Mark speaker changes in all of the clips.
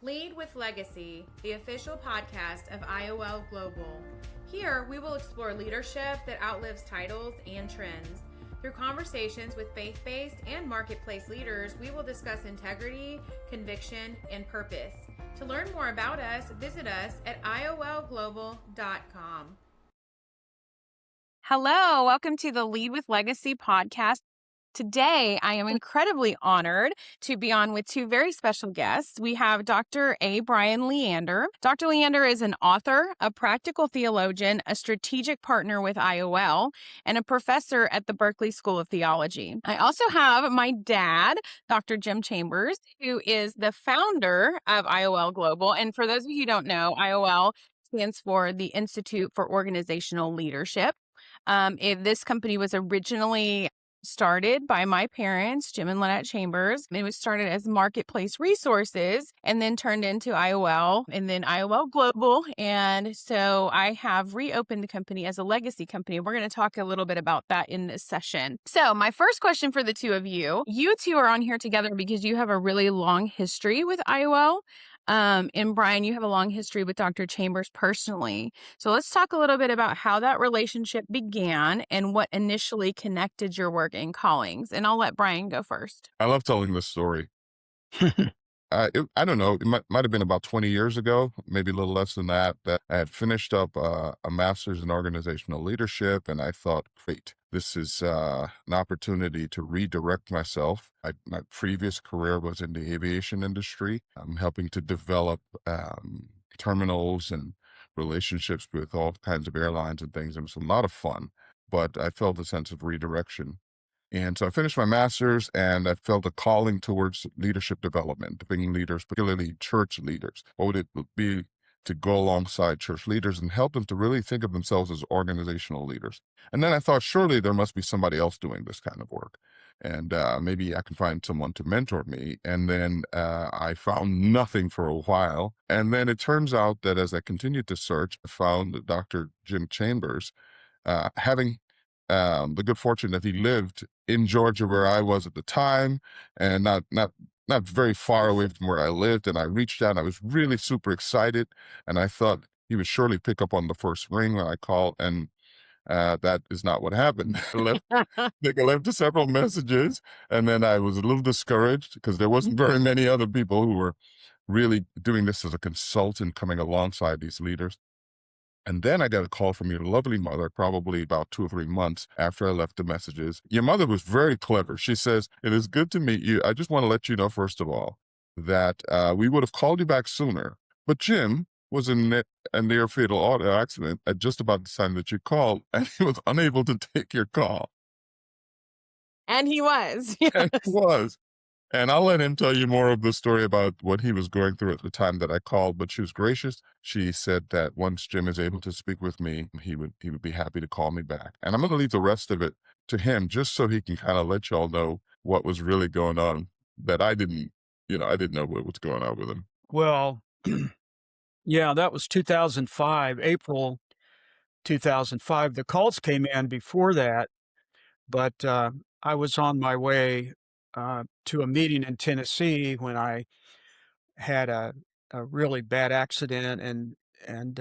Speaker 1: Lead with Legacy, the official podcast of IOL Global. Here, we will explore leadership that outlives titles and trends. Through conversations with faith-based and marketplace leaders, we will discuss integrity, conviction, and purpose. To learn more about us, visit us at iolglobal.com. Hello, welcome to the Lead with Legacy podcast. Today, I am incredibly honored to be on with two very special guests. We have Dr. A. Brian Leander. Dr. Leander is an author, a practical theologian, a strategic partner with IOL, and a professor at the Berkeley School of Theology. I also have my dad, Dr. Jim Chambers, who is the founder of IOL Global. And for those of you who don't know, IOL stands for the Institute for Organizational Leadership. This company was originally started by my parents, Jim and Lynette Chambers. It was started as Marketplace Resources and then turned into IOL and then IOL Global. And so I have reopened the company as a legacy company. We're going to talk a little bit about that in this session. So my first question for the two of you two are on here together because you have a really long history with IOL. And Brian, you have a long history with Dr. Chambers personally. So let's talk a little bit about how that relationship began and what initially connected your work and callings. And I'll let Brian go first.
Speaker 2: I love telling this story. I don't know. It might have been about 20 years ago, maybe a little less than that I had finished up a master's in organizational leadership. And I thought, great, this is an opportunity to redirect myself. My previous career was in the aviation industry. I'm helping to develop terminals and relationships with all kinds of airlines and things. It was a lot of fun, but I felt a sense of redirection. And so I finished my master's and I felt a calling towards leadership development, bringing leaders, particularly church leaders. What would it be to go alongside church leaders and help them to really think of themselves as organizational leaders? And then I thought, surely there must be somebody else doing this kind of work. And maybe I can find someone to mentor me. And then I found nothing for a while. And then it turns out that as I continued to search, I found Dr. Jim Chambers, having the good fortune that he lived in Georgia where I was at the time and not very far away from where I lived. And I reached out and I was really super excited. And I thought he would surely pick up on the first ring when I called. And that is not what happened. I think I left several messages and then I was a little discouraged because there wasn't very many other people who were really doing this as a consultant coming alongside these leaders. And then I got a call from your lovely mother, probably about 2 or 3 months after I left the messages. Your mother was very clever. She says, "It is good to meet you. I just want to let you know, first of all, that we would have called you back sooner. But Jim was in a near fatal auto accident at just about the time that you called, and he was unable to take your call."
Speaker 1: And he was.
Speaker 2: And he was. And I'll let him tell you more of the story about what he was going through at the time that I called, but she was gracious. She said that once Jim is able to speak with me, he would be happy to call me back. And I'm going to leave the rest of it to him just so he can kind of let y'all know what was really going on that I didn't know what was going on with him.
Speaker 3: Well, yeah, that was 2005, April 2005. The calls came in before that, but I was on my way to a meeting in Tennessee when I had a really bad accident and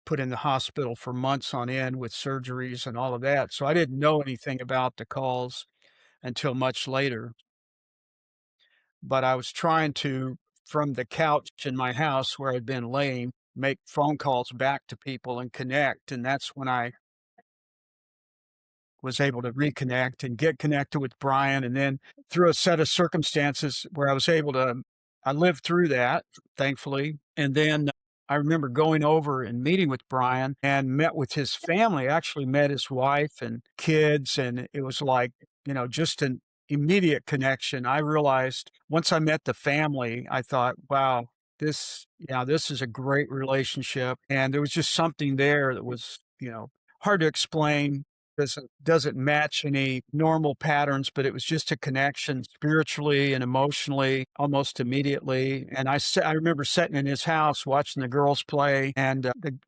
Speaker 3: put in the hospital for months on end with surgeries and all of that. So I didn't know anything about the calls until much later. But I was trying to, from the couch in my house where I'd been laying, make phone calls back to people and connect. And that's when I was able to reconnect and get connected with Brian. And then through a set of circumstances where I lived through that, thankfully. And then I remember going over and meeting with Brian and met with his family, actually met his wife and kids. And it was like, just an immediate connection. I realized once I met the family, I thought, wow, this is a great relationship. And there was just something there that was, hard to explain. Doesn't match any normal patterns, but it was just a connection spiritually and emotionally almost immediately. And I remember sitting in his house watching the girls play, and the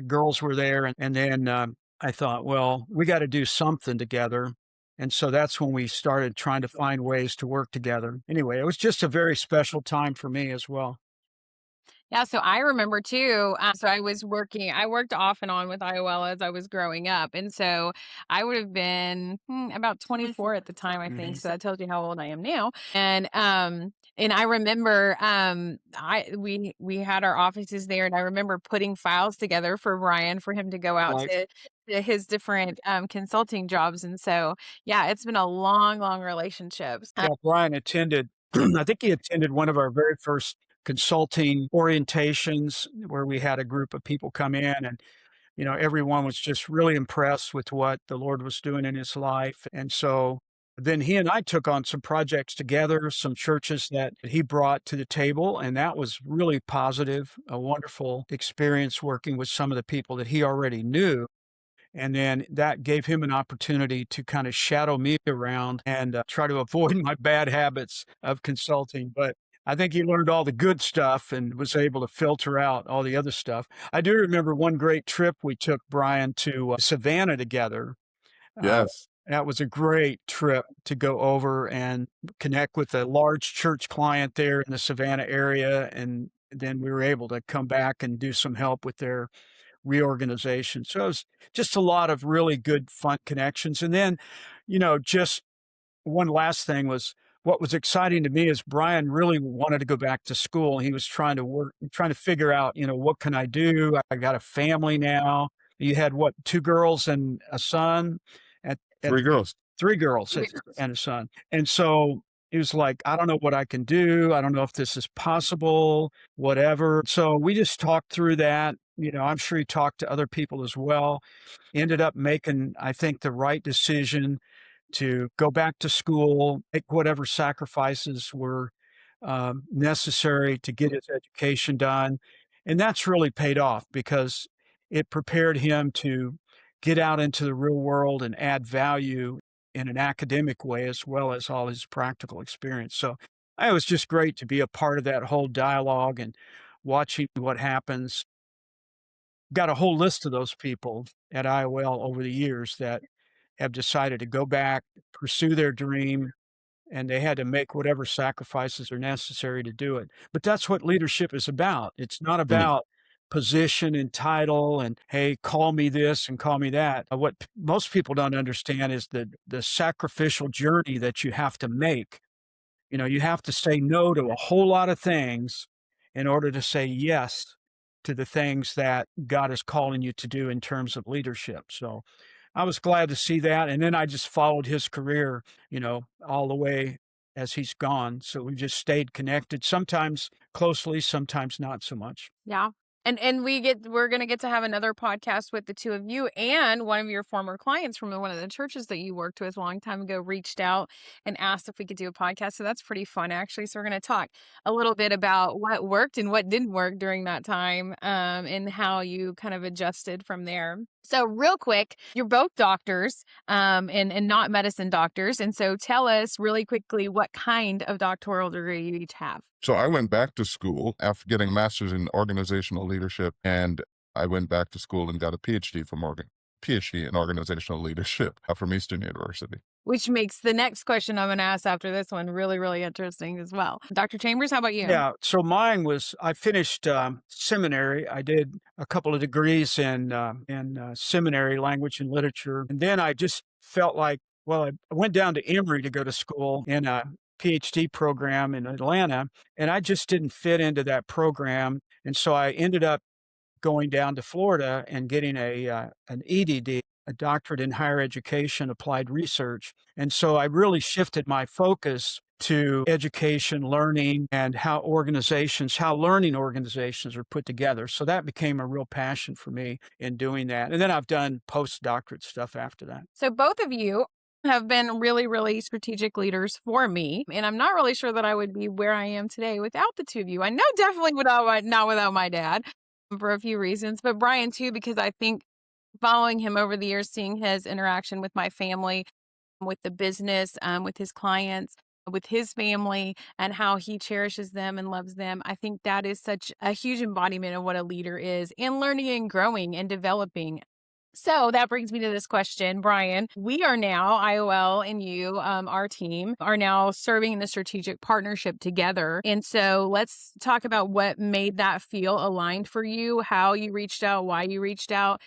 Speaker 3: girls were there. And then I thought, well, we got to do something together. And so that's when we started trying to find ways to work together. Anyway, it was just a very special time for me as well.
Speaker 1: Yeah, so I remember too. So I worked off and on with IOL as I was growing up. And so I would have been about 24 at the time, I think.
Speaker 3: Mhm.
Speaker 1: So that tells you how old I am now. And I remember we had our offices there, and I remember putting files together for Brian for him to go out
Speaker 3: Right.
Speaker 1: to his different consulting jobs. And so yeah, it's been a long, long relationship.
Speaker 3: Yeah, Brian attended, I think he attended one of our very first consulting orientations where we had a group of people come in and, everyone was just really impressed with what the Lord was doing in his life. And so then he and I took on some projects together, some churches that he brought to the table. And that was really positive, a wonderful experience working with some of the people that he already knew. And then that gave him an opportunity to kind of shadow me around and try to avoid my bad habits of consulting. But I think he learned all the good stuff and was able to filter out all the other stuff. I do remember one great trip we took Brian to Savannah together. Uh,
Speaker 2: Yes.
Speaker 3: that was a great trip to go over and connect with a large church client there in the Savannah area. And then we were able to come back and do some help with their reorganization. So it was just a lot of really good, fun connections. And then, just one last thing was what was exciting to me is Brian really wanted to go back to school. He was trying to figure out, what can I do? I got a family now. You had what, two girls and a son at
Speaker 2: 3 girls.
Speaker 3: three girls and a son. And so he was like, I don't know what I can do. I don't know if this is possible, whatever. So we just talked through that. I'm sure he talked to other people as well. Ended up making, I think, the right decision to go back to school, make whatever sacrifices were necessary to get his education done. And that's really paid off because it prepared him to get out into the real world and add value in an academic way as well as all his practical experience. So it was just great to be a part of that whole dialogue and watching what happens. Got a whole list of those people at IOL over the years that have decided to go back, pursue their dream, and they had to make whatever sacrifices are necessary to do it. But that's what leadership is about. It's not
Speaker 2: Mm.
Speaker 3: about position and title and, hey, call me this and call me that. What most people don't understand is the sacrificial journey that you have to make. You have to say no to a whole lot of things in order to say yes to the things that God is calling you to do in terms of leadership. So I was glad to see that. And then I just followed his career, all the way as he's gone. So we just stayed connected, sometimes closely, sometimes not so much.
Speaker 1: Yeah. And we're going to get to have another podcast with the two of you, and one of your former clients from one of the churches that you worked with a long time ago reached out and asked if we could do a podcast. So that's pretty fun, actually. So we're going to talk a little bit about what worked and what didn't work during that time, and how you kind of adjusted from there. So real quick, you're both doctors, and not medicine doctors. And so tell us really quickly what kind of doctoral degree you each have.
Speaker 2: So I went back to school after getting a master's in organizational leadership, and I went back to school and got a PhD in organizational leadership from Eastern University.
Speaker 1: Which makes the next question I'm going to ask after this one really, really interesting as well. Dr. Chambers, how about you?
Speaker 3: Yeah. So mine was, I finished seminary. I did a couple of degrees in seminary language and literature. And then I just felt like, well, I went down to Emory to go to school in a PhD program in Atlanta, and I just didn't fit into that program. And so I ended up going down to Florida and getting an EDD, a doctorate in higher education applied research. And so I really shifted my focus to education, learning, and how learning organizations are put together. So that became a real passion for me in doing that. And then I've done postdoctorate stuff after that.
Speaker 1: So both of you have been really, really strategic leaders for me. And I'm not really sure that I would be where I am today without the two of you. I know definitely not without my dad for a few reasons, but Brian too, because I think following him over the years, seeing his interaction with my family, with the business, with his clients, with his family, and how he cherishes them and loves them. I think that is such a huge embodiment of what a leader is in learning and growing and developing. So that brings me to this question, Brian. We are now, IOL and you, our team, are now serving in the strategic partnership together. And so let's talk about what made that feel aligned for you, how you reached out, why you reached out,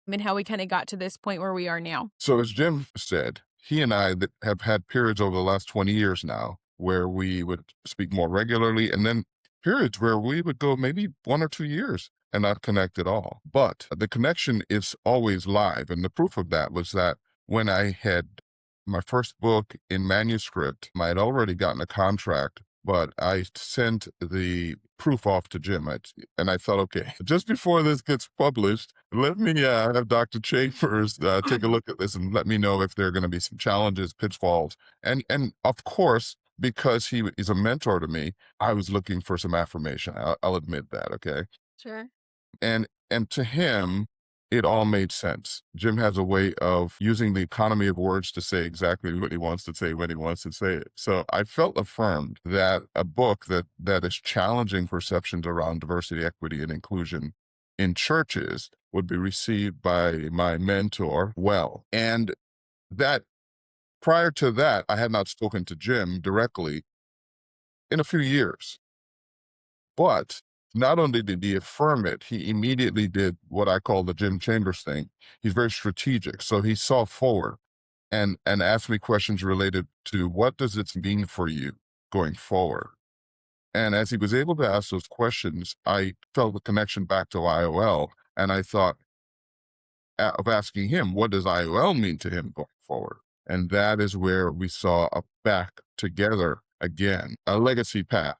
Speaker 1: and how we kind of got to this point where we are now.
Speaker 2: So as Jim said, he and I have had periods over the last 20 years now where we would speak more regularly, and then periods where we would go maybe 1 or 2 years and not connect at all. But the connection is always live. And the proof of that was that when I had my first book in manuscript, I had already gotten a contract, but I sent the proof off to Jim. And I thought, okay, just before this gets published, let me have Dr. Chambers take a look at this and let me know if there are going to be some challenges, pitfalls. And of course, because he is a mentor to me, I was looking for some affirmation. I'll admit that, okay?
Speaker 1: Sure.
Speaker 2: And to him, it all made sense. Jim has a way of using the economy of words to say exactly what he wants to say when he wants to say it. So I felt affirmed that a book that is challenging perceptions around diversity, equity, and inclusion in churches would be received by my mentor well. And that prior to that, I had not spoken to Jim directly in a few years. But not only did he affirm it, he immediately did what I call the Jim Chambers thing. He's very strategic. So he saw forward and asked me questions related to what does this mean for you going forward? And as he was able to ask those questions, I felt the connection back to IOL. And I thought of asking him, what does IOL mean to him going forward? And that is where we saw a back together again, a legacy path,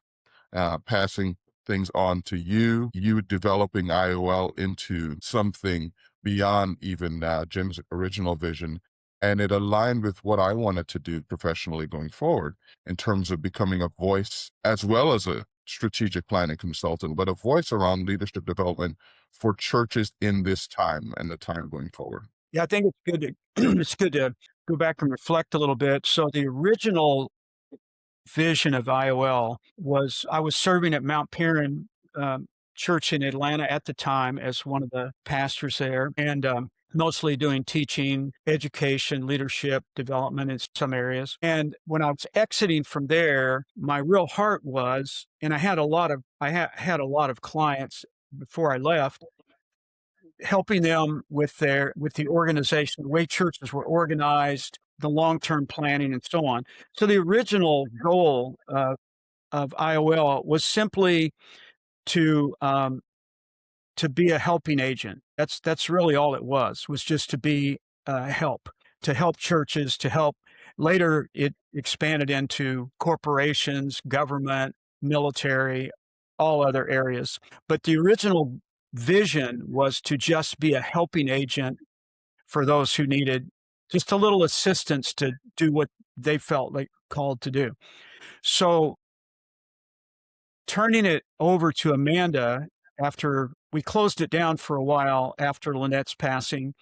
Speaker 2: passing things on to you developing IOL into something beyond even Jim's original vision. And it aligned with what I wanted to do professionally going forward in terms of becoming a voice as well as a strategic planning consultant, but a voice around leadership development for churches in this time and the time going forward.
Speaker 3: Yeah, I think it's good to it's good to go back and reflect a little bit. So the original vision of IOL was I was serving at Mount Perrin Church in Atlanta at the time as one of the pastors there, and mostly doing teaching, education, leadership, development in some areas. And when I was exiting from there, my real heart was, and I had a lot of clients before I left, helping them with the organization, the way churches were organized, the long-term planning, and so on. So the original goal of IOL was simply to be a helping agent. That's really all it was just to be help, to help churches, to help. Later, it expanded into corporations, government, military, all other areas. But the original vision was to just be a helping agent for those who needed just a little assistance to do what they felt like called to do. So turning it over to Amanda after we closed it down for a while after Lynette's passing,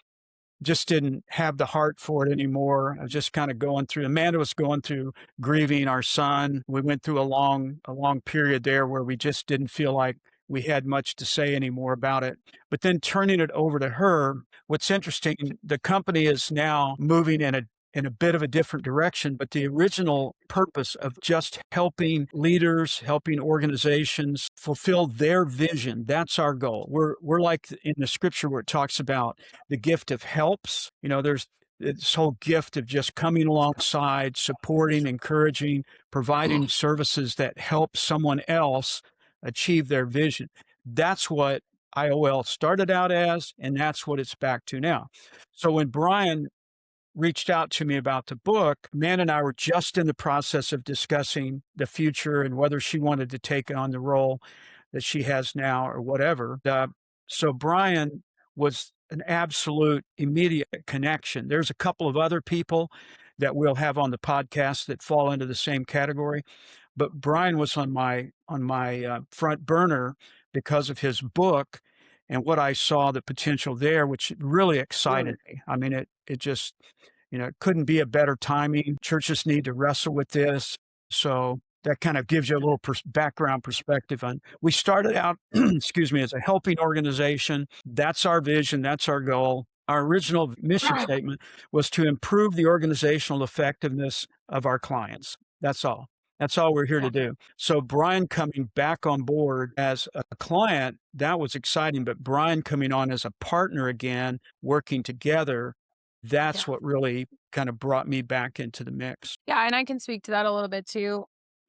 Speaker 3: just didn't have the heart for it anymore. I was just kind of Amanda was going through grieving our son. We went through a long period there where we just didn't feel like we had much to say anymore about it. But then turning it over to her, what's interesting, the company is now moving in a bit of a different direction, but the original purpose of just helping leaders, helping organizations fulfill their vision, that's our goal. We're like in the scripture where it talks about the gift of helps. There's this whole gift of just coming alongside, supporting, encouraging, providing services that help someone else achieve their vision. That's what IOL started out as, and that's what it's back to now. So when Brian reached out to me about the book, Man and I were just in the process of discussing the future and whether she wanted to take on the role that she has now or whatever. So Brian was an absolute immediate connection. There's a couple of other people that we'll have on the podcast that fall into the same category, but Brian was on my front burner because of his book and what I saw the potential there, which really excited me. I mean, it just, it couldn't be a better timing. Churches need to wrestle with this. So that kind of gives you a little background perspective on. We started out, excuse me, as a helping organization. That's our vision. That's our goal. Our original mission statement was to improve the organizational effectiveness of our clients. That's all. That's all we're here to do. So Brian coming back on board as a client, that was exciting. But Brian coming on as a partner again, working together, that's what really kind of brought me back into the mix.
Speaker 1: Yeah, and I can speak to that a little bit too,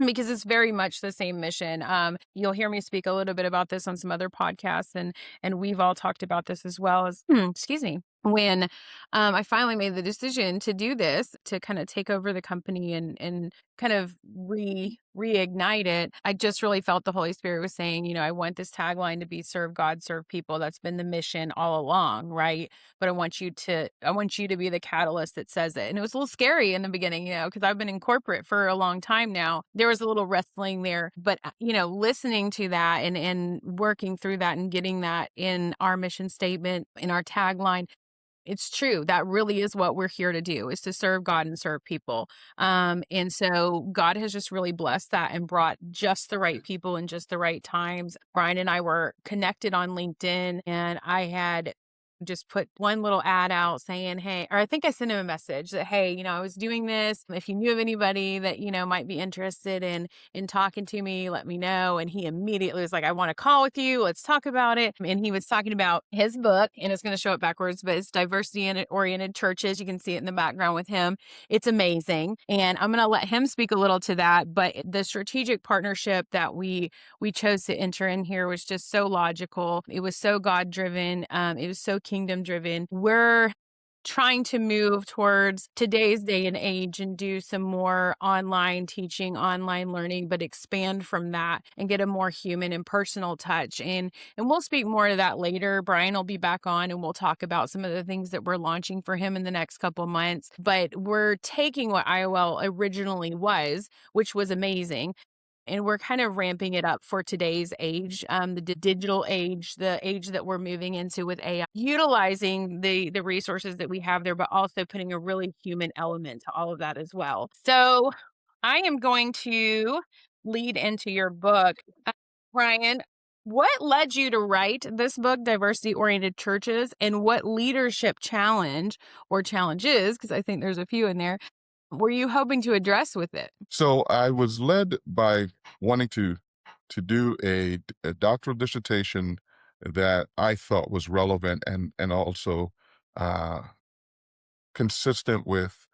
Speaker 1: because it's very much the same mission. You'll hear me speak a little bit about this on some other podcasts, and we've all talked about this as well as excuse me. When I finally made the decision to do this, to kind of take over the company and kind of reignite it, I just really felt the Holy Spirit was saying, you know, I want this tagline to be serve God, serve people. That's been the mission all along, right? But I want you to be the catalyst that says it. And it was a little scary in the beginning, you know, because I've been in corporate for a long time now. There was a little wrestling there, but you know, listening to that and working through that and getting that in our mission statement, in our tagline, it's true. That really is what we're here to do, is to serve God and serve people. And so God has just really blessed that and brought just the right people in just the right times. Brian and I were connected on LinkedIn, and I had just put one little ad out saying, hey, or I think I sent him a message that, hey, you know, I was doing this. If you knew of anybody that, you know, might be interested in talking to me, let me know. And he immediately was like, I want to call with you. Let's talk about it. And he was talking about his book, and it's going to show it backwards, but it's Diversity Oriented Churches. You can see it in the background with him. It's amazing. And I'm going to let him speak a little to that. But the strategic partnership that we chose to enter in here was just so logical. It was so God driven. It was so kingdom driven. We're trying to move towards today's day and age and do some more online teaching, online learning, but expand from that and get a more human and personal touch. And we'll speak more to that later. Brian will be back on and we'll talk about some of the things that we're launching for him in the next couple of months. But we're taking what IOL originally was, which was amazing, and we're kind of ramping it up for today's age, the digital age, the age that we're moving into with AI, utilizing the resources that we have there, but also putting a really human element to all of that as well. So I am going to lead into your book. Brian, what led you to write this book, Diversity Oriented Churches, and what leadership challenge or challenges, because I think there's a few in there, were you hoping to address with it?
Speaker 2: So I was led by wanting to do a doctoral dissertation that I thought was relevant and also uh, consistent with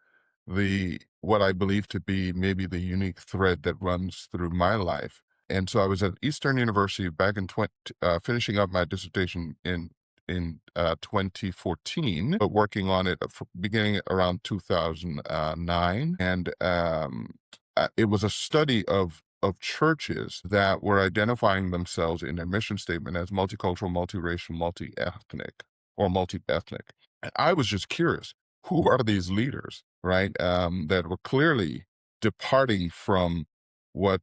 Speaker 2: what I believe to be maybe the unique thread that runs through my life. And so I was at Eastern University back in finishing up my dissertation in 2014, but working on it beginning around 2009. And it was a study of churches that were identifying themselves in their mission statement as multicultural, multiracial, multi-ethnic. And I was just curious, who are these leaders, right? That were clearly departing from what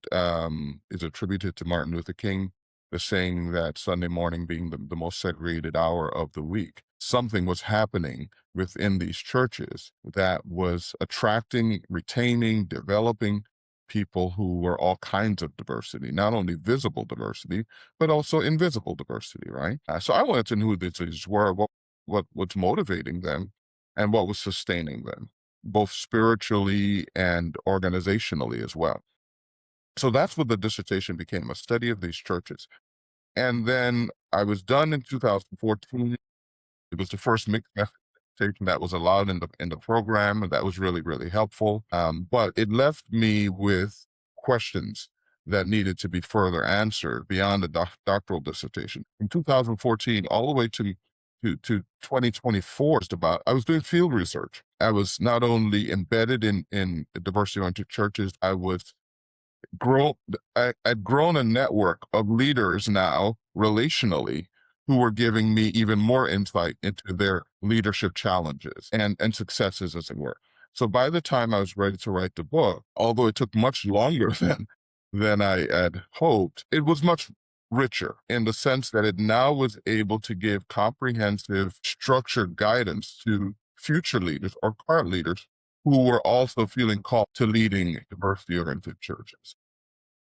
Speaker 2: is attributed to Martin Luther King, the saying that Sunday morning being the most segregated hour of the week. Something was happening within these churches that was attracting, retaining, developing people who were all kinds of diversity, not only visible diversity, but also invisible diversity, right? So I wanted to know who these were, what's motivating them, and what was sustaining them, both spiritually and organizationally as well. So that's what the dissertation became, a study of these churches. And then I was done in 2014. It was the first mixed method dissertation that was allowed in the program, and that was really, really helpful. But it left me with questions that needed to be further answered beyond the doctoral dissertation. In 2014, all the way to 2024, I was doing field research. I was not only embedded in diversity-oriented churches, I'd grown a network of leaders now relationally who were giving me even more insight into their leadership challenges and successes, as it were. So by the time I was ready to write the book, although it took much longer than I had hoped, it was much richer in the sense that it now was able to give comprehensive, structured guidance to future leaders or current leaders who were also feeling called to leading diversity-oriented churches.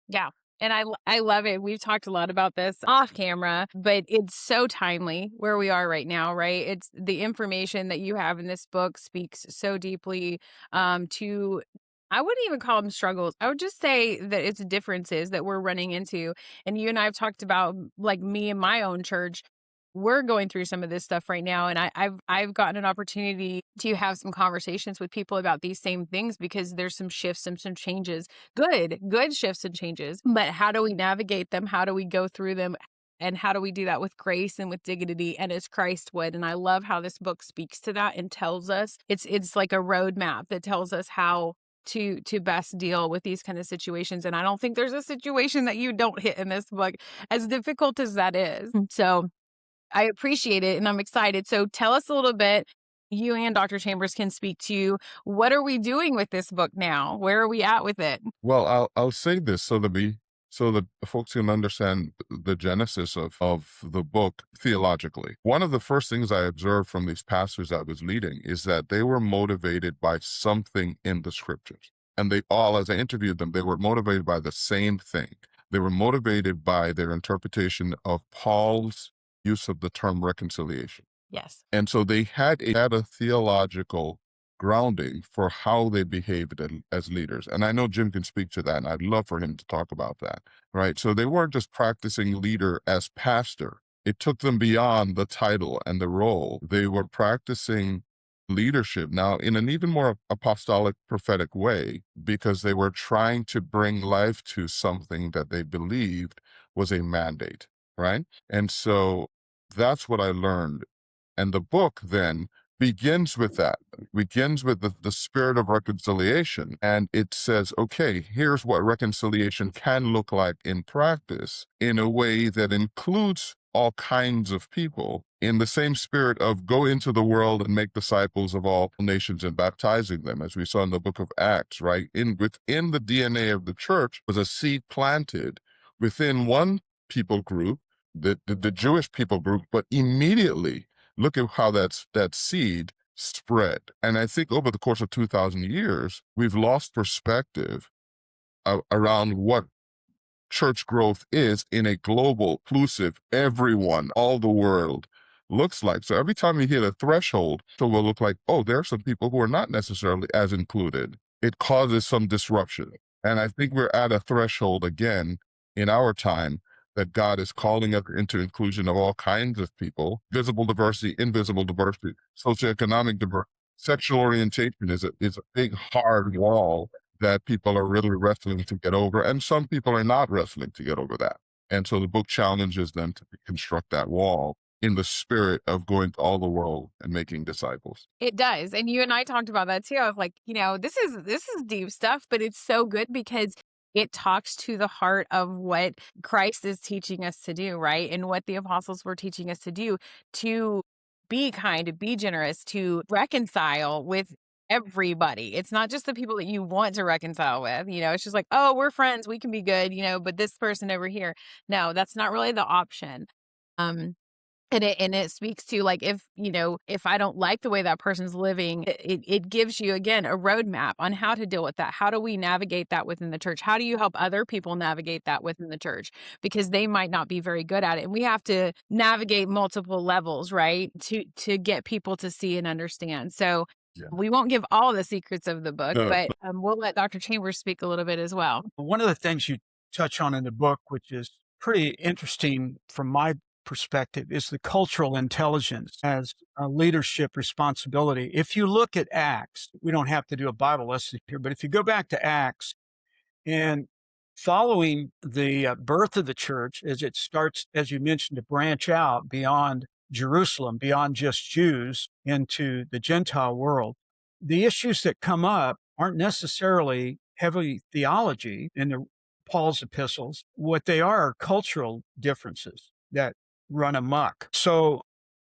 Speaker 1: Yeah. And I love it. We've talked a lot about this off camera, but it's so timely where we are right now, right? It's the information that you have in this book speaks so deeply to, I wouldn't even call them struggles. I would just say that it's differences that we're running into. And you and I have talked about, like, me and my own church. We're going through some of this stuff right now, and I've gotten an opportunity to have some conversations with people about these same things because there's some shifts and some changes, good shifts and changes. But how do we navigate them? How do we go through them? And how do we do that with grace and with dignity and as Christ would? And I love how this book speaks to that and tells us it's like a roadmap that tells us how to best deal with these kind of situations. And I don't think there's a situation that you don't hit in this book, as difficult as that is. So I appreciate it and I'm excited. So tell us a little bit. You and Dr. Chambers can speak to, what are we doing with this book now? Where are we at with it?
Speaker 2: Well, I'll say this so that folks can understand the genesis of the book theologically. One of the first things I observed from these pastors I was leading is that they were motivated by something in the scriptures. And they all, as I interviewed them, they were motivated by the same thing. They were motivated by their interpretation of Paul's use of the term reconciliation.
Speaker 1: Yes.
Speaker 2: And so they had a theological grounding for how they behaved as leaders. And I know Jim can speak to that, and I'd love for him to talk about that, right? So they weren't just practicing leader as pastor. It took them beyond the title and the role. They were practicing leadership now in an even more apostolic prophetic way, because they were trying to bring life to something that they believed was a mandate, right? And so that's what I learned. And the book then begins with that, begins with the spirit of reconciliation. And it says, okay, here's what reconciliation can look like in practice in a way that includes all kinds of people, in the same spirit of go into the world and make disciples of all nations and baptizing them, as we saw in the book of Acts, right? Within the DNA of the church was a seed planted within one people group, the Jewish people group, but immediately look at how that seed spread. And I think over the course of 2,000 years, we've lost perspective around what church growth is in a global, inclusive, everyone, all the world looks like. So every time you hit a threshold, it will look like, oh, there are some people who are not necessarily as included. It causes some disruption. And I think we're at a threshold again in our time that God is calling us into inclusion of all kinds of people, visible diversity, invisible diversity, socioeconomic diversity. Sexual orientation is a big, hard wall that people are really wrestling to get over, and some people are not wrestling to get over that. And so the book challenges them to construct that wall in the spirit of going to all the world and making disciples.
Speaker 1: It does. And you and I talked about that too. I was like, this is deep stuff, but it's so good because it talks to the heart of what Christ is teaching us to do, right? And what the apostles were teaching us to do, to be kind, to be generous, to reconcile with everybody. It's not just the people that you want to reconcile with. It's just like, oh, we're friends, we can be good, but this person over here. No, that's not really the option. And it speaks to, like, if I don't like the way that person's living, it gives you, again, a roadmap on how to deal with that. How do we navigate that within the church? How do you help other people navigate that within the church? Because they might not be very good at it. And we have to navigate multiple levels, right? To get people to see and understand. So
Speaker 2: Yeah.
Speaker 1: we won't give all the secrets of the book, but we'll let Dr. Chambers speak a little bit as well.
Speaker 3: One of the things you touch on in the book, which is pretty interesting from my perspective, is the cultural intelligence as a leadership responsibility. If you look at Acts, we don't have to do a Bible lesson here, but if you go back to Acts and following the birth of the church, as it starts, as you mentioned, to branch out beyond Jerusalem, beyond just Jews, into the Gentile world, the issues that come up aren't necessarily heavy theology in Paul's epistles. What they are cultural differences that run amok. So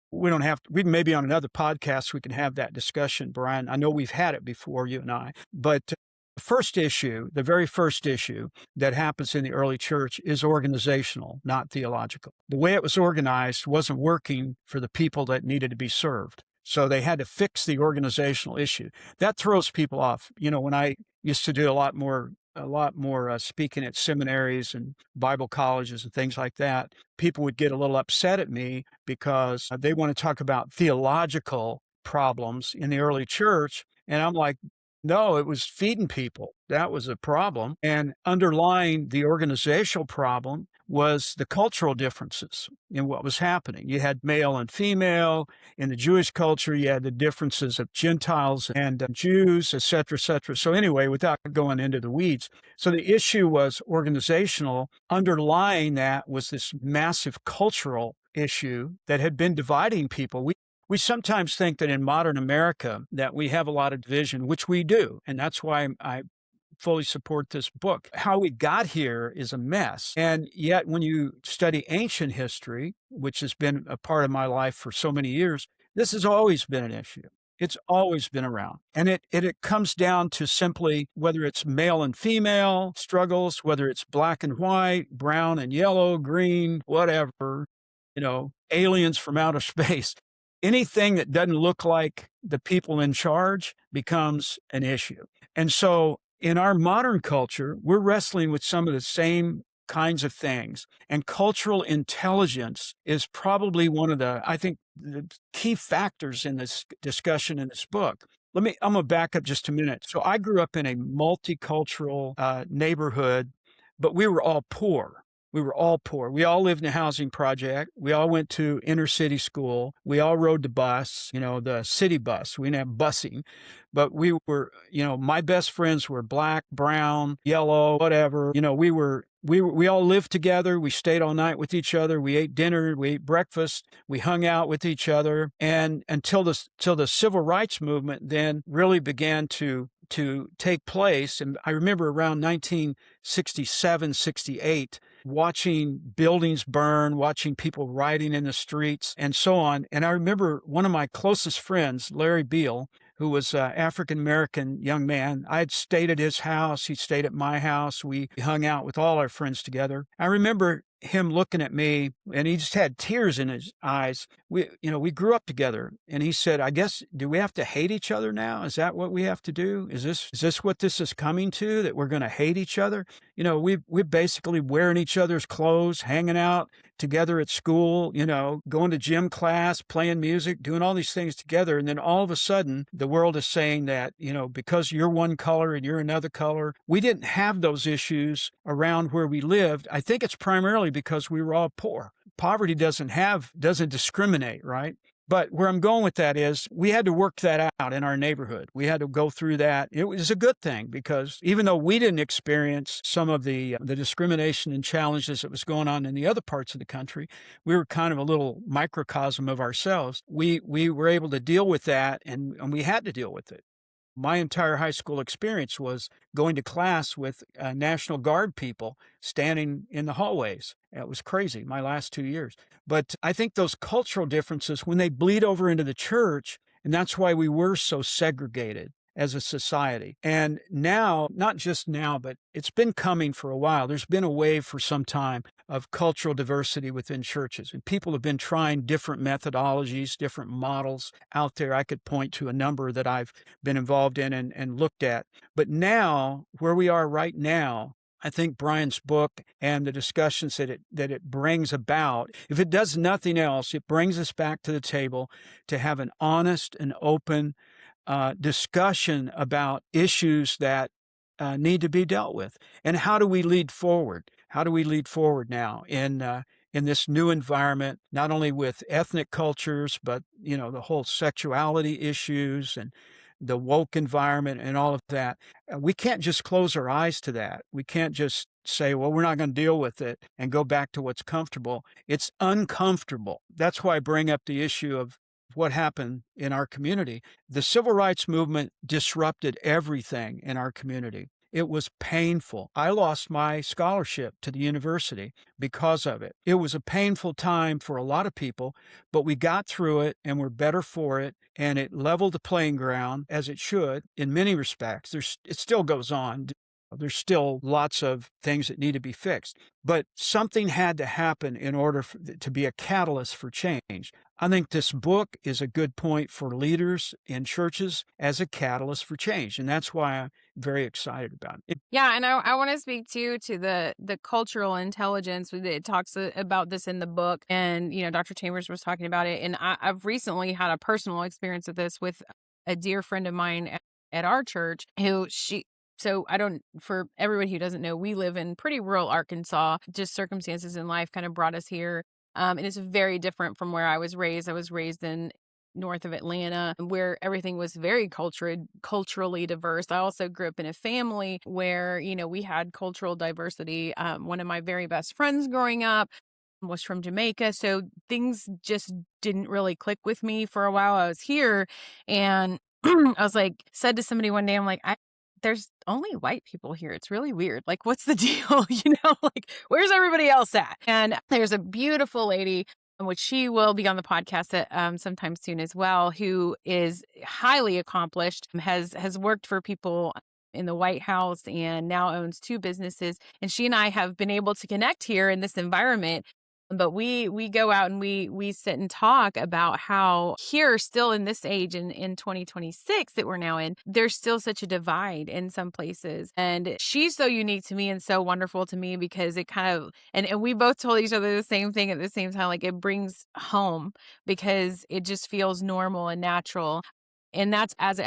Speaker 3: we don't have to, we maybe on another podcast, we can have that discussion, Brian. I know we've had it before, you and I, but the very first issue that happens in the early church is organizational, not theological. The way it was organized wasn't working for the people that needed to be served. So they had to fix the organizational issue. That throws people off. When I used to do a lot more a lot more speaking at seminaries and Bible colleges and things like that, people would get a little upset at me because they want to talk about theological problems in the early church. And I'm like, no, it was feeding people. That was a problem. And underlying the organizational problem was the cultural differences in what was happening. You had male and female. In the Jewish culture, you had the differences of Gentiles and Jews, et cetera, et cetera. So anyway, without going into the weeds, so the issue was organizational. Underlying that was this massive cultural issue that had been dividing people. We sometimes think that in modern America that we have a lot of division, which we do. And that's why I fully support this book. How we got here is a mess. And yet when you study ancient history, which has been a part of my life for so many years, this has always been an issue. It's always been around. And it comes down to simply whether it's male and female struggles, whether it's black and white, brown and yellow, green, whatever, aliens from outer space. Anything that doesn't look like the people in charge becomes an issue. And so in our modern culture, we're wrestling with some of the same kinds of things. And cultural intelligence is probably one of I think, the key factors in this discussion in this book. I'm going to back up just a minute. So I grew up in a multicultural neighborhood, but we were all poor. We were all poor. We all lived in a housing project. We all went to inner city school. We all rode the bus, the city bus. We didn't have busing, but we were, my best friends were black, brown, yellow, whatever. We all lived together. We stayed all night with each other. We ate dinner. We ate breakfast. We hung out with each other. And until the civil rights movement then really began to take place. And I remember around 1967, 68, watching buildings burn, watching people rioting in the streets and so on. And I remember one of my closest friends, Larry Beal, who was an African-American young man. I had stayed at his house. He stayed at my house. We hung out with all our friends together. I remember him looking at me, and he just had tears in his eyes. We grew up together, and he said, "I guess, do we have to hate each other now? Is that what we have to do? Is this what this is coming to, that we're going to hate each other? We're basically wearing each other's clothes, hanging out together at school, going to gym class, playing music, doing all these things together. And then all of a sudden, the world is saying that, because you're one color and you're another color, we didn't have those issues around where we lived. I think it's primarily because we were all poor. Poverty doesn't discriminate, right? But where I'm going with that is we had to work that out in our neighborhood. We had to go through that. It was a good thing because even though we didn't experience some of the discrimination and challenges that was going on in the other parts of the country, we were kind of a little microcosm of ourselves. We were able to deal with that, and we had to deal with it. My entire high school experience was going to class with National Guard people standing in the hallways. It was crazy, my last 2 years. But I think those cultural differences, when they bleed over into the church, and that's why we were so segregated as a society. And now, not just now, but it's been coming for a while. There's been a wave for some time of cultural diversity within churches. And people have been trying different methodologies, different models out there. I could point to a number that I've been involved in and looked at. But now, where we are right now, I think Brian's book and the discussions that it brings about, if it does nothing else, it brings us back to the table to have an honest and open discussion about issues that need to be dealt with. And how do we lead forward? How do we lead forward now in this new environment, not only with ethnic cultures, but, the whole sexuality issues and the woke environment and all of that? We can't just close our eyes to that. We can't just say, well, we're not going to deal with it and go back to what's comfortable. It's uncomfortable. That's why I bring up the issue of what happened in our community. The civil rights movement disrupted everything in our community. It was painful. I lost my scholarship to the university because of it. It was a painful time for a lot of people, but we got through it and we're better for it. And it leveled the playing ground, as it should in many respects. It still goes on. There's still lots of things that need to be fixed, but something had to happen in order to be a catalyst for change. I think this book is a good point for leaders in churches as a catalyst for change, and that's why I'm very excited about it.
Speaker 1: Yeah, and I want to speak too to the cultural intelligence. It talks about this in the book, and Dr. Chambers was talking about it, and I've recently had a personal experience of this with a dear friend of mine at our church who she. So I don't, for everyone who doesn't know, we live in pretty rural Arkansas. Just circumstances in life kind of brought us here. And it's very different from where I was raised. I was raised in north of Atlanta, where everything was very culturally diverse. I also grew up in a family where, we had cultural diversity. One of my very best friends growing up was from Jamaica. So things just didn't really click with me for a while. I was here and I was like, said to somebody one day, I'm like, there's only white people here. It's really weird. Like, what's the deal? Like, where's everybody else at? And there's a beautiful lady, which she will be on the podcast sometime soon as well, who is highly accomplished, has worked for people in the White House and now owns 2 businesses. And she and I have been able to connect here in this environment. But we go out and we sit and talk about how here, still in this age, in 2026 that we're now in, there's still such a divide in some places. And she's so unique to me and so wonderful to me because it kind of, and we both told each other the same thing at the same time, like it brings home because it just feels normal and natural. And that's as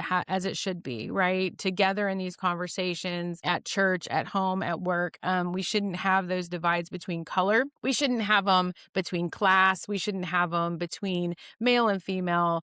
Speaker 1: it should be, right? Together in these conversations at church, at home, at work. We shouldn't have those divides between color. We shouldn't have them between class. We shouldn't have them between male and female,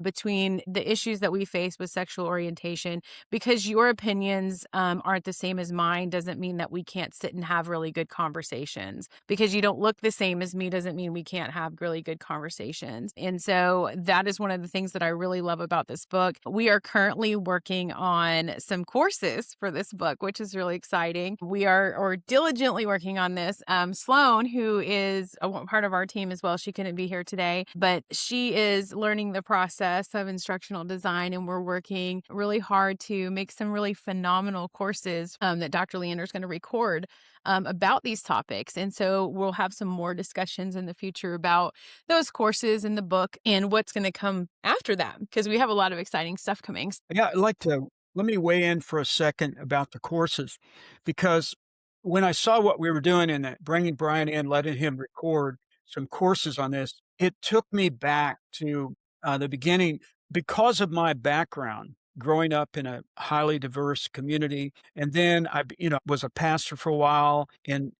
Speaker 1: between the issues that we face with sexual orientation. Because your opinions aren't the same as mine doesn't mean that we can't sit and have really good conversations. Because you don't look the same as me doesn't mean we can't have really good conversations. And so that is one of the things that I really love about this book. We are currently working on some courses for this book, which is really exciting. We are diligently working on this. Sloan, who is a part of our team as well, she couldn't be here today, but she is learning the process of instructional design, and we're working really hard to make some really phenomenal courses that Dr. Leander is going to record about these topics. And so we'll have some more discussions in the future about those courses in the book and what's going to come after that, because we have a lot of exciting stuff coming.
Speaker 3: Yeah, let me weigh in for a second about the courses, because when I saw what we were doing and bringing Brian in, letting him record some courses on this, it took me back to the beginning because of my background growing up in a highly diverse community. And then was a pastor for a while in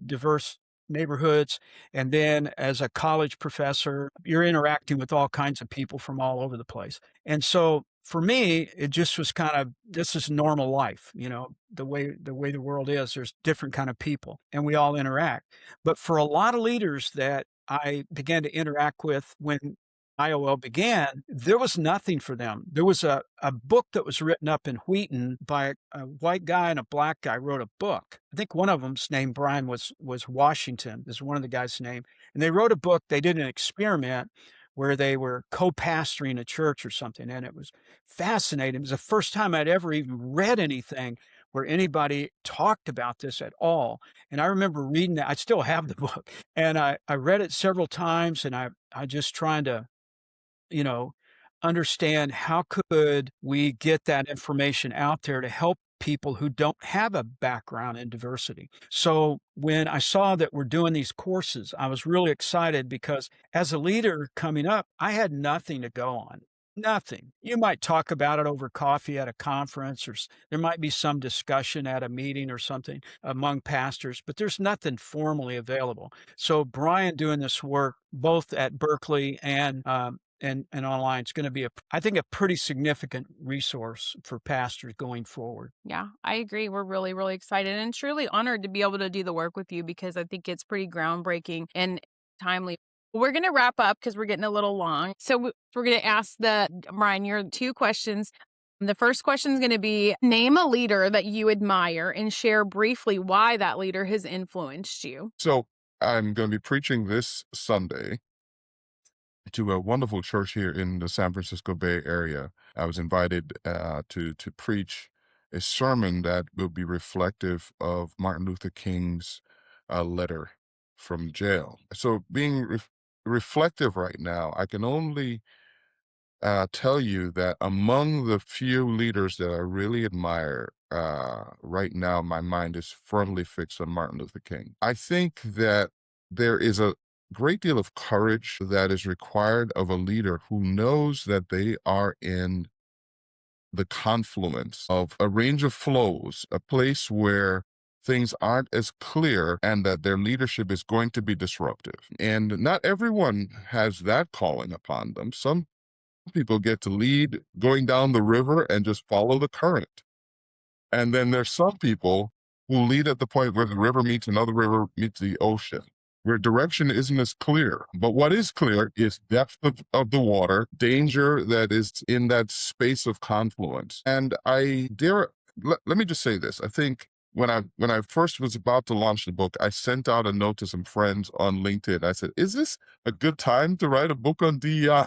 Speaker 3: diverse neighborhoods. And then as a college professor, you're interacting with all kinds of people from all over the place. And so for me, it just was kind of, this is normal life, the way the world is, there's different kind of people and we all interact. But for a lot of leaders that I began to interact with when IOL began, there was nothing for them. There was a book that was written up in Wheaton by a white guy and a black guy wrote a book. I think one of them's name, Brian, was Washington, is one of the guys' name. And they wrote a book. They did an experiment where they were co-pastoring a church or something. And it was fascinating. It was the first time I'd ever even read anything where anybody talked about this at all. And I remember reading that. I still have the book. And I read it several times, and I just trying to understand how could we get that information out there to help people who don't have a background in diversity. So when I saw that we're doing these courses, I was really excited because as a leader coming up, I had nothing to go on. Nothing. You might talk about it over coffee at a conference, or there might be some discussion at a meeting or something among pastors, but there's nothing formally available. So Brian doing this work both at Berkeley and online, it's going to be I think a pretty significant resource for pastors going forward.
Speaker 1: Yeah, I agree. We're really, really excited and truly honored to be able to do the work with you because I think it's pretty groundbreaking and timely. We're going to wrap up because we're getting a little long. So we're going to ask Brian, your 2 questions. The first question is going to be, name a leader that you admire and share briefly why that leader has influenced you.
Speaker 2: So I'm going to be preaching this Sunday to a wonderful church here in the San Francisco Bay Area. I was invited to preach a sermon that will be reflective of Martin Luther King's letter from jail. So being reflective right now, I can only tell you that among the few leaders that I really admire right now, my mind is firmly fixed on Martin Luther King. I think that there is a great deal of courage that is required of a leader who knows that they are in the confluence of a range of flows, a place where things aren't as clear and that their leadership is going to be disruptive. And not everyone has that calling upon them. Some people get to lead going down the river and just follow the current. And then there's some people who lead at the point where the river meets another river meets the ocean, where direction isn't as clear. But what is clear is depth of the water, danger that is in that space of confluence. And let me just say this. I think when I first was about to launch the book, I sent out a note to some friends on LinkedIn. I said, "Is this a good time to write a book on DEI?"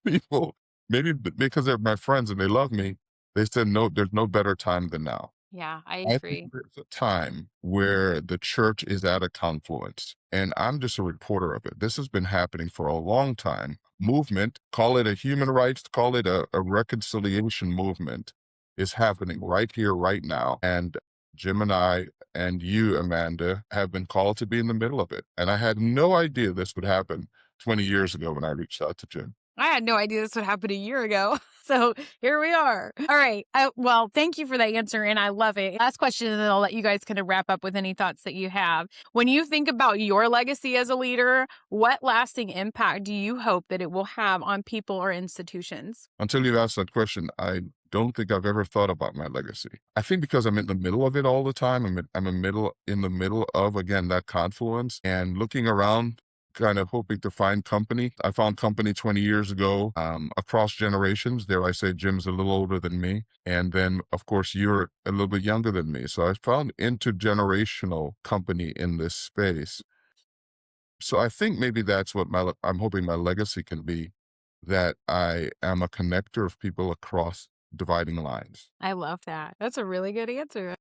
Speaker 2: People, maybe because they're my friends and they love me, they said, "No, there's no better time than now."
Speaker 1: Yeah, I
Speaker 2: I
Speaker 1: agree.
Speaker 2: think there's a time where the church is at a confluence, and I'm just a reporter of it. This has been happening for a long time. Movement, call it a human rights, call it a reconciliation movement, is happening right here, right now. And Jim and I and you, Amanda, have been called to be in the middle of it. And I had no idea this would happen 20 years ago when I reached out to Jim.
Speaker 1: I had no idea this would happen a year ago. So here we are. All right. Well, thank you for that answer. And I love it. Last question, and then I'll let you guys kind of wrap up with any thoughts that you have. When you think about your legacy as a leader, what lasting impact do you hope that it will have on people or institutions?
Speaker 2: Until you asked that question, I don't think I've ever thought about my legacy. I think because I'm in the middle of it all the time. I'm in the middle of, again, that confluence and looking around, kind of hoping to find company. I found company 20 years ago, across generations. Dare I say, Jim's a little older than me. And then, of course, you're a little bit younger than me. So I found intergenerational company in this space. So I think maybe that's what I'm hoping my legacy can be, that I am a connector of people across dividing lines.
Speaker 1: I love that. That's a really good answer.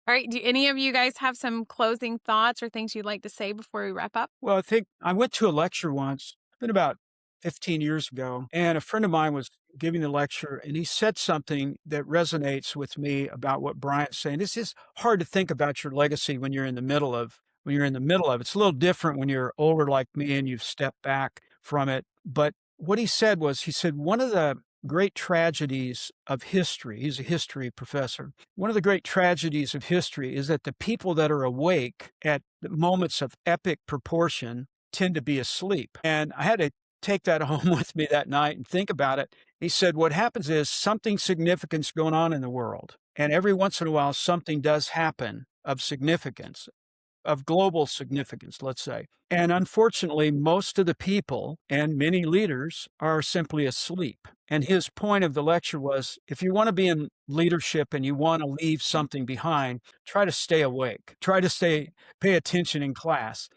Speaker 1: All right. Do any of you guys have some closing thoughts or things you'd like to say before we wrap up?
Speaker 3: Well, I think I went to a lecture once, been about 15 years ago, and a friend of mine was giving the lecture, and he said something that resonates with me about what Brian's saying. It's just hard to think about your legacy when you're in the middle of it. It's a little different when you're older like me and you've stepped back from it. But what he said was, one of the great tragedies of history, he's a history professor. One of the great tragedies of history is that the people that are awake at the moments of epic proportion tend to be asleep. And I had to take that home with me that night and think about it. He said, what happens is something significant's going on in the world. And every once in a while, something does happen of significance, of global significance, let's say. And unfortunately, most of the people and many leaders are simply asleep. And his point of the lecture was, if you want to be in leadership and you want to leave something behind, try to stay awake. Pay attention in class.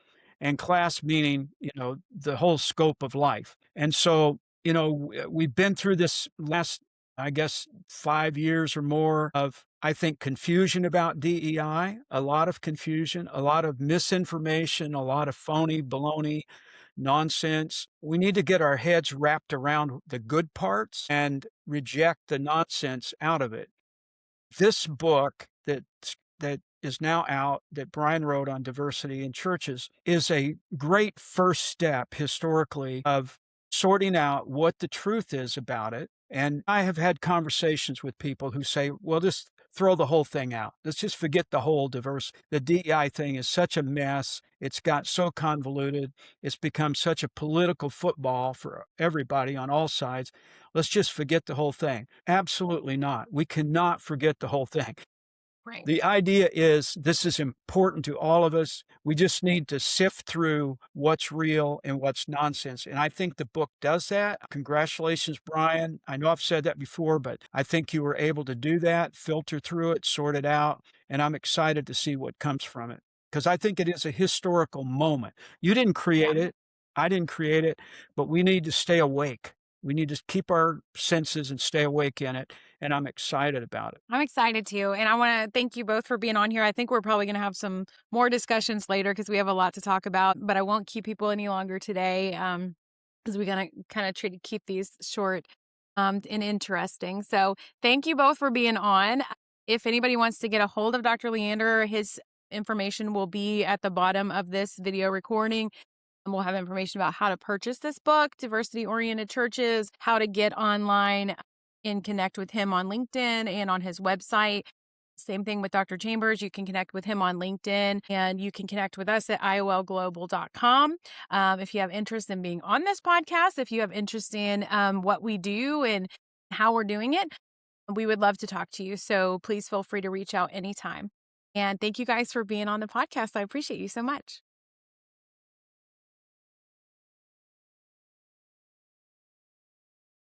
Speaker 3: And class meaning, the whole scope of life. And so, we've been through this last, I guess, 5 years or more of, I think, confusion about DEI, a lot of confusion, a lot of misinformation, a lot of phony baloney nonsense. We need to get our heads wrapped around the good parts and reject the nonsense out of it. This book that is now out, that Brian wrote on diversity in churches, is a great first step historically of sorting out what the truth is about it. And I have had conversations with people who say, well, just throw the whole thing out. Let's just forget the whole The DEI thing is such a mess. It's got so convoluted. It's become such a political football for everybody on all sides. Let's just forget the whole thing. Absolutely not. We cannot forget the whole thing.
Speaker 1: Right.
Speaker 3: The idea is this is important to all of us. We just need to sift through what's real and what's nonsense. And I think the book does that. Congratulations, Brian. I know I've said that before, but I think you were able to do that, filter through it, sort it out. And I'm excited to see what comes from it because I think it is a historical moment. You didn't create it. I didn't create it, but we need to stay awake. We need to keep our senses and stay awake in it and I'm excited about it.
Speaker 1: I'm excited too. And I want to thank you both for being on here. I think we're probably going to have some more discussions later because we have a lot to talk about, but I won't keep people any longer today because we're going to kind of try to keep these short and interesting. So thank you both for being on. If anybody wants to get a hold of Dr. Leander, his information will be at the bottom of this video recording. And we'll have information about how to purchase this book, Diversity-Oriented Churches, how to get online and connect with him on LinkedIn and on his website. Same thing with Dr. Chambers. You can connect with him on LinkedIn, and you can connect with us at iolglobal.com. If you have interest in being on this podcast, if you have interest in what we do and how we're doing it, we would love to talk to you. So please feel free to reach out anytime. And thank you guys for being on the podcast. I appreciate you so much.